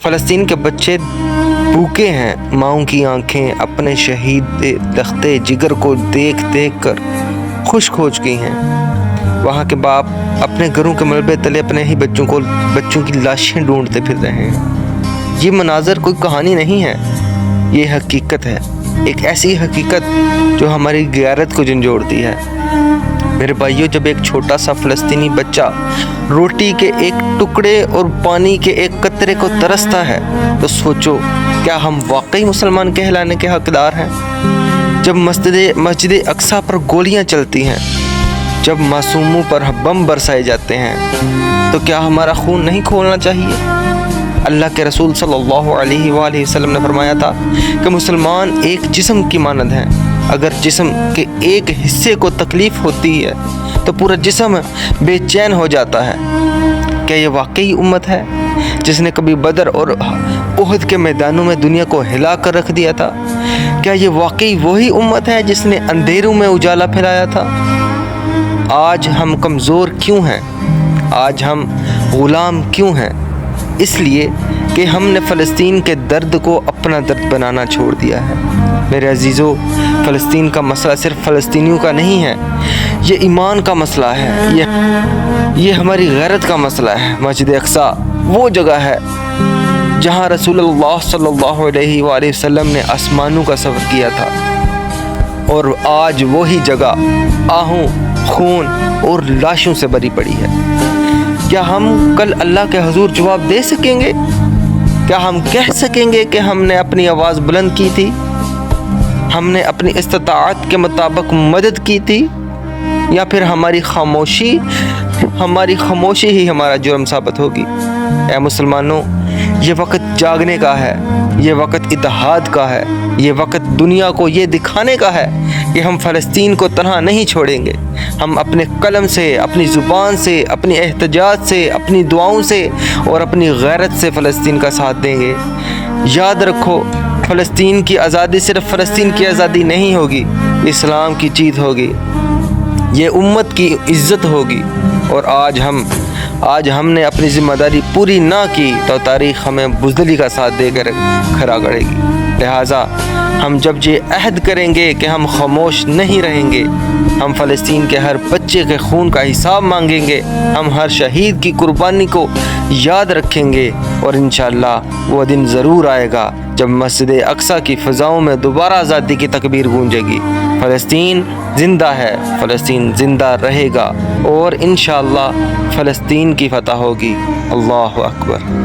فلسطین کے بچے بھوکے ہیں، ماؤں کی آنکھیں اپنے شہید لختے جگر کو دیکھ دیکھ کر خشک ہو چکی ہیں۔ وہاں کے باپ اپنے گھروں کے ملبے تلے اپنے ہی بچوں کی لاشیں ڈھونڈتے پھر رہے ہیں۔ یہ مناظر کوئی کہانی نہیں ہے، یہ حقیقت ہے، ایک ایسی حقیقت جو ہماری غیرت کو جھنجھوڑتی ہے۔ میرے بھائیوں، جب ایک چھوٹا سا فلسطینی بچہ روٹی کے ایک ٹکڑے اور پانی کے ایک قطرے کو ترستا ہے تو سوچو، کیا ہم واقعی مسلمان کہلانے کے حقدار ہیں؟ جب مسجد اقصی پر گولیاں چلتی ہیں، جب معصوموں پر بم برسائے جاتے ہیں، تو کیا ہمارا خون نہیں کھولنا چاہیے؟ اللہ کے رسول صلی اللہ علیہ وآلہ وسلم نے فرمایا تھا کہ مسلمان ایک جسم کی مانند ہیں، اگر جسم کے ایک حصے کو تکلیف ہوتی ہے تو پورا جسم بے چین ہو جاتا ہے۔ کیا یہ واقعی امت ہے جس نے کبھی بدر اور احد کے میدانوں میں دنیا کو ہلا کر رکھ دیا تھا؟ کیا یہ واقعی وہی امت ہے جس نے اندھیروں میں اجالا پھیلایا تھا؟ آج ہم کمزور کیوں ہیں؟ آج ہم غلام کیوں ہیں؟ اس لیے کہ ہم نے فلسطین کے درد کو اپنا درد بنانا چھوڑ دیا ہے۔ میرے عزیزو، فلسطین کا مسئلہ صرف فلسطینیوں کا نہیں ہے، یہ ایمان کا مسئلہ ہے، یہ ہماری غیرت کا مسئلہ ہے۔ مسجد اقصی وہ جگہ ہے جہاں رسول اللہ صلی اللہ علیہ وآلہ وسلم نے آسمانوں کا سفر کیا تھا، اور آج وہی جگہ آہوں، خون اور لاشوں سے بھری پڑی ہے۔ کیا ہم کل اللہ کے حضور جواب دے سکیں گے؟ کیا ہم کہہ سکیں گے کہ ہم نے اپنی آواز بلند کی تھی، ہم نے اپنی استطاعت کے مطابق مدد کی تھی، یا پھر ہماری خاموشی ہی ہمارا جرم ثابت ہوگی؟ اے مسلمانوں، یہ وقت جاگنے کا ہے، یہ وقت اتحاد کا ہے، یہ وقت دنیا کو یہ دکھانے کا ہے کہ ہم فلسطین کو تنہا نہیں چھوڑیں گے۔ ہم اپنے قلم سے، اپنی زبان سے، اپنی احتجاج سے، اپنی دعاؤں سے اور اپنی غیرت سے فلسطین کا ساتھ دیں گے۔ یاد رکھو، فلسطین کی آزادی صرف فلسطین کی آزادی نہیں ہوگی، اسلام کی جیت ہوگی، یہ امت کی عزت ہوگی، اور آج ہم نے اپنی ذمہ داری پوری نہ کی تو تاریخ ہمیں بزدلی کا ساتھ دے کر کھڑا کرے گی۔ لہٰذا ہم جب یہ عہد کریں گے کہ ہم خاموش نہیں رہیں گے، ہم فلسطین کے ہر بچے کے خون کا حساب مانگیں گے، ہم ہر شہید کی قربانی کو یاد رکھیں گے، اور انشاءاللہ وہ دن ضرور آئے گا جب مسجد اقصی کی فضاؤں میں دوبارہ آزادی کی تکبیر گونجے گی۔ فلسطین زندہ ہے، فلسطین زندہ رہے گا، اور انشاءاللہ فلسطین کی فتح ہوگی۔ اللہ اکبر۔